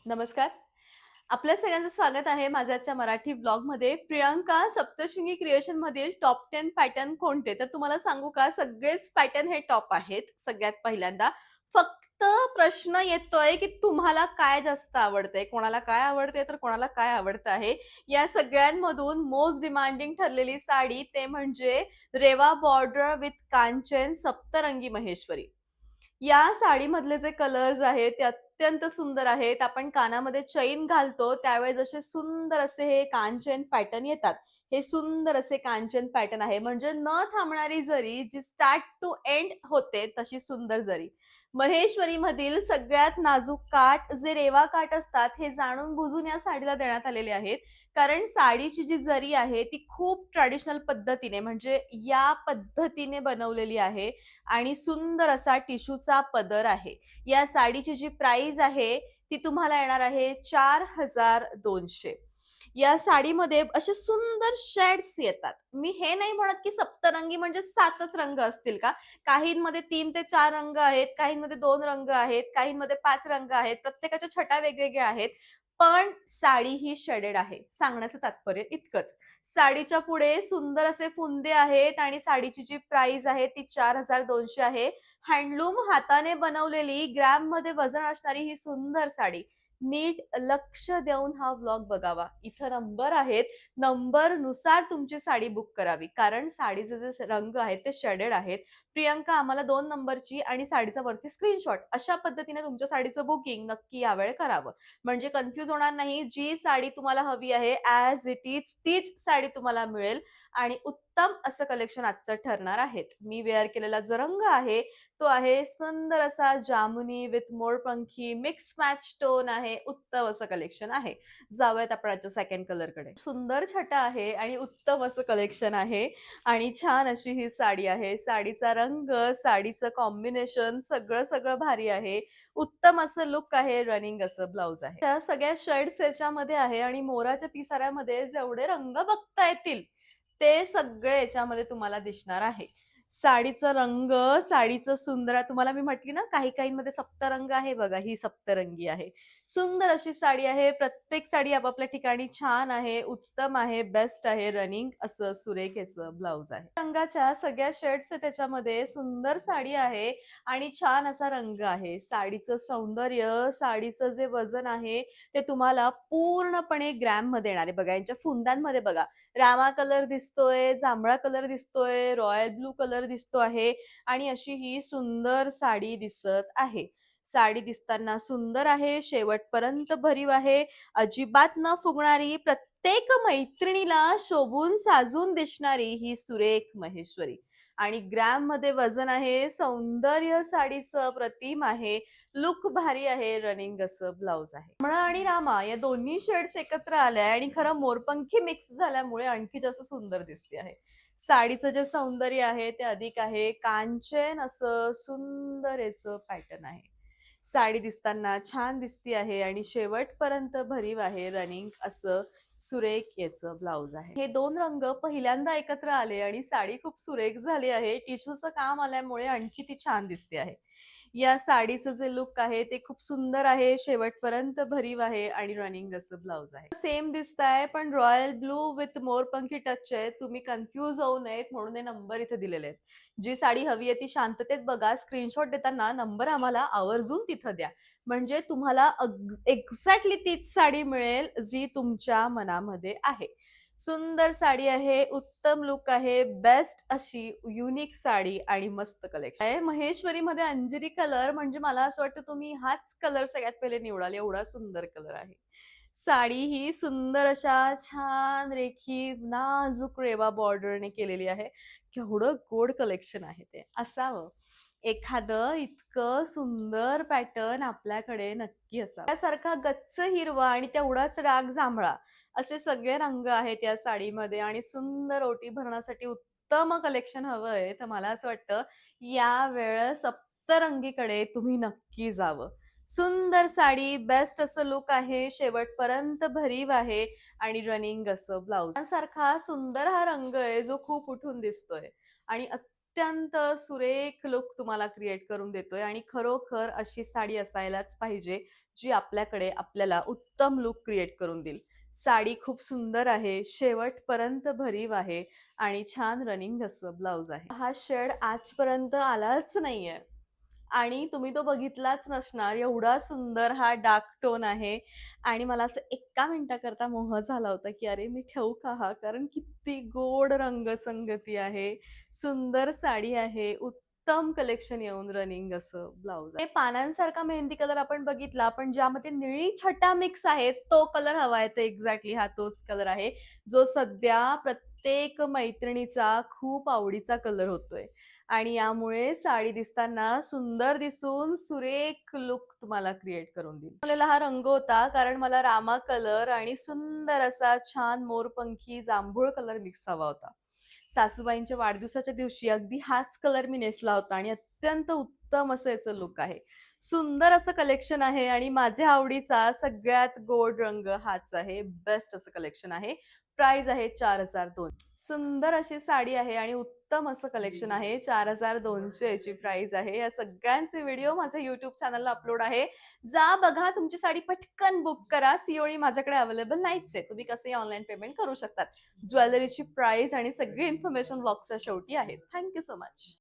नमस्कार. आपल्या सगळ्यांचं स्वागत आहे माझ्या आजच्या मराठी ब्लॉगमध्ये. प्रियांका सप्तशृंगी क्रिएशनमधील टॉप 10 पॅटर्न कोणते? तर तुम्हाला सांगू का, सगळेच पॅटर्न हे टॉप आहेत सगळ्यात पहिल्यांदा. फक्त प्रश्न येतोय, की तुम्हाला काय जास्त आवडतंय? कोणाला काय आवडतंय, तर कोणाला काय आवडतं आहे. या सगळ्यांमधून मोस्ट डिमांडिंग ठरलेली साडी ते म्हणजे रेवा बॉर्डर विथ कांचन सप्तरंगी महेश्वरी. या साडीमधले जे कलर्स आहेत ते अत्यंत सुंदर आहेत. आपण कानामध्ये चैन घालतो त्यावेळेस असे सुंदर असे हे कांचन पॅटर्न येतात. हे सुंदर असे कांचन पॅटर्न आहे. म्हणजे न थांबणारी जरी जी स्टार्ट टू एंड होते तशी सुंदर जरी. महेश्वरीमधील सगळ्यात नाजूक काठ जे रेवा काठ असतात हे जाणून-बुजून या साडीला देण्यात आलेले आहेत. कारण साडीची जी जरी आहे ती खूप ट्रेडिशनल पद्धतीने म्हणजे या पद्धतीने बनवलेली आहे आणि सुंदर असा टिश्यूचा पदर आहे. या साडीची जी प्राइस आहे ती तुम्हाला येणार आहे 4200. या साडीमध्ये असे सुंदर शेड्स येतात. मी हे नाही म्हणत की सप्तरंगी म्हणजे 7च रंग असतील का? काहींमध्ये 3 ते 4 रंग आहेत, काहींमध्ये 2 रंग आहेत, काहींमध्ये 5 रंग आहेत. प्रत्येकाच्या छटा वेगवेगळ्या आहेत. पण साडी ही शेडेड आहे. सांगण्याचं तात्पर्य इतकंच. साडीच्या पुढे सुंदर असे फुंदे आहेत आणि साडीची जी प्राइस आहे ती 4200 आहे. हँडलूम हाताने बनवलेली ग्रॅममध्ये वजन असणारी ही सुंदर साडी. नीट लक्ष देऊन हा व्लॉग बघावा. इथं नंबर आहेत. नंबरनुसार तुमची साडी बुक करावी. कारण साडीचे जे रंग आहेत ते शेडेड आहेत. प्रियंका आम्हाला 2 नंबरची आणि साडीचा वरती स्क्रीनशॉट अशा पद्धतीने तुमच्या साडीचं बुकिंग नक्की यावेळी करावं. म्हणजे कन्फ्यूज होणार नाही. जी साडी तुम्हाला हवी आहे ॲज इट इज तीच साडी तुम्हाला मिळेल आणि उत्तम असं कलेक्शन आजचं ठरणार आहे. मी वेअर केलेला जो रंग आहे तो आहे सुंदर असा जामुनी विथ मोरपंखी मिक्स मॅच टोन आहे. उत्तम असं कलेक्शन आहे. जाऊयात आपण आजच्या सेकंड कलरकडे. सुंदर छटा आहे आणि उत्तम असं कलेक्शन आहे आणि छान अशी ही साडी आहे. साडीचा रंग, साडीचं कॉम्बिनेशन सगळं भारी आहे. उत्तम असं लुक आहे. रनिंग असं ब्लाउज आहे. त्या सगळ्या शेड्स याच्यामध्ये आहे आणि मोराच्या पिसाऱ्यामध्ये जेवढे रंग बघता येतील ते सगळे याच्यामध्ये तुम्हाला दिसणार आहे. साडीचा रंग, साडीचं सुंदर तुम्हाला मी म्हटली ना, काही-काहींमध्ये सप्तरंग आहे बघा, ही सप्तरंगी आहे. सुंदर अशी साडी आहे. प्रत्येक साडी आपापल्या ठिकाणी छान आहे, उत्तम आहे, बेस्ट आहे. रनिंग असं सुरेख याचं ब्लाउज आहे. रंगाच्या सगळ्या शेड्स आहे त्याच्यामध्ये. सुंदर साडी आहे आणि छान असा रंग आहे. साडीचं सौंदर्य, साडीचं जे वजन आहे, ते तुम्हाला पूर्णपणे ग्रॅममध्ये येणार आहे. बघा, यांच्या फुंद्यांमध्ये बघा, रामा कलर दिसतोय, जांभळा कलर दिसतोय, रॉयल ब्लू कलर दिसतो आहे आणि अशी ही सुंदर साडी दिसत आहे. साडी दिसताना सुंदर आहे, शेवटपर्यंत भरीव आहे, अजिबात न फुगणारी, प्रत्येक मैत्रिणीला शोभून साजून दिसणारी ही सुरेख महेश्वरी. आणि ग्रॅममध्ये वजन आहे, सौंदर्य साडीचं प्रतिम आहे, लुक भारी आहे, रनिंग असं ब्लाउज आहे. कमळा आणि रामा या दोन्ही शेड्स एकत्र आल्या आणि खरं मोरपंखी मिक्स झाल्यामुळे आणखी जास्त सुंदर दिसते आहे. साडीचं जे सौंदर्य आहे ते अधिक आहे. कांचन असं सुंदर याचं पॅटर्न आहे. साडी दिसताना छान दिसती आहे आणि शेवटपर्यंत भरीव आहे. रनिंग असं सुरेख याचं ब्लाउज आहे. हे 2 रंग पहिल्यांदा एकत्र आले आणि साडी खूप सुरेख झाली आहे. टिश्यूचं काम आल्यामुळे आणखी ती छान दिसते आहे. या साडीचं जे लुक आहे ते खूप सुंदर आहे. शेवटपर्यंत भरीव आहे आणि रनिंग असं ब्लाउज आहे. सेम दिसताय पण रॉयल ब्लू विथ मोरपंखी टच आहे. तुम्ही कन्फ्यूज होऊ नयेत म्हणून हे नंबर इथे दिलेले आहेत. जी साडी हवी आहे ती शांततेत बघा. स्क्रीनशॉट देताना नंबर आम्हाला आवर्जून तिथं द्या. म्हणजे तुम्हाला एक्झॅक्टली तीच साडी मिळेल जी तुमच्या मनामध्ये आहे. सुंदर साडी आहे, उत्तम लुक आहे, बेस्ट अशी युनिक साडी आणि मस्त कलेक्शन आहे. महेश्वरीमध्ये अंजिरी कलर म्हणजे मला असं वाटतं तुम्ही हाच कलर सगळ्यात पहिले निवडाल, एवढा सुंदर कलर आहे. साडी ही सुंदर अशा छान रेखीव नाजूक रेवा बॉर्डरने केलेली आहे. केवढं गोड कलेक्शन आहे ते. असावं. एखादं इतकं सुंदर पॅटर्न आपल्याकडे नक्की असावं. त्यासारखा गच्च हिरवा आणि तेवढाच राग जांभळा असे सगळे रंग आहेत या साडीमध्ये आणि सुंदर ओटी भरण्यासाठी उत्तम कलेक्शन हवंय तर मला असं वाटतं या वेळेस सप्तरंगीकडे तुम्ही नक्की जावं. सुंदर साडी, बेस्ट असं लुक आहे, शेवटपर्यंत भरीव आहे आणि रनिंग असं ब्लाउज सारखा सुंदर हा रंग आहे जो खूप उठून दिसतोय आणि अत्यंत सुरेख लुक तुम्हाला क्रिएट करून देतोय आणि खरोखर अशी साडी असायलाच पाहिजे, जी आपल्याकडे आपल्याला उत्तम लुक क्रिएट करून देईल. साडी खूप सुंदर आहे, शेवटपर्यंत भरीव आहे आणि छान रनिंग असं ब्लाउज आहे. हा शेड आजपर्यंत आलाच नाहीये. आणि तुम्ही तो बघितलाच नसणार, एवढा सुंदर हा डार्क टोन आहे आणि मला असं एका मिनिटाकरता मोह झाला होता, की अरे मी ठेवू का हा? कारण किती गोड रंगसंगती आहे, सुंदर साडी आहे, उत्तम कलेक्शन येऊन रनिंग असं ब्लाउज आहे. पानांसारखा मेहंदी कलर आपण बघितला, पण ज्यामध्ये निळी छटा मिक्स आहे, तो कलर हवा आहे, तर एक्झॅक्टली हा तोच कलर आहे, जो सध्या प्रत्येक मैत्रिणीचा खूप आवडीचा कलर होतोय. आणि यामुळे साडी दिसताना सुंदर दिसून सुरेख लुक तुम्हाला क्रिएट करून देईल. मला हा रंग होता कारण मला रामा कलर आणि सुंदर असा छान मोरपंखी जांभूळ कलर मिक्स हवा होता. सासूबाईंच्या वाढदिवसाच्या दिवशी अगदी हाच कलर मी नेसला होता आणि अत्यंत उत्तम असं याचं लुक आहे. सुंदर असं कलेक्शन आहे आणि माझ्या आवडीचा सगळ्यात गोड रंग हाच आहे. बेस्ट असं कलेक्शन आहे. प्राइस आहे 4,200. सुंदर अशी साडी आहे आणि उत्तम असं कलेक्शन आहे. 4,200 याची प्राइस आहे. या सगळ्यांचे व्हिडिओ माझ्या YouTube चॅनलला अपलोड आहे. जा बघा, तुमची साडी पटकन बुक करा. सीओडी माझ्याकडे अवेलेबल नाहीच आहे. तुम्ही कसंही ऑनलाईन पेमेंट करू शकतात. ज्वेलरीची प्राइस आणि सगळी इन्फॉर्मेशन ब्लॉगच्या शेवटी आहे. Thank so much.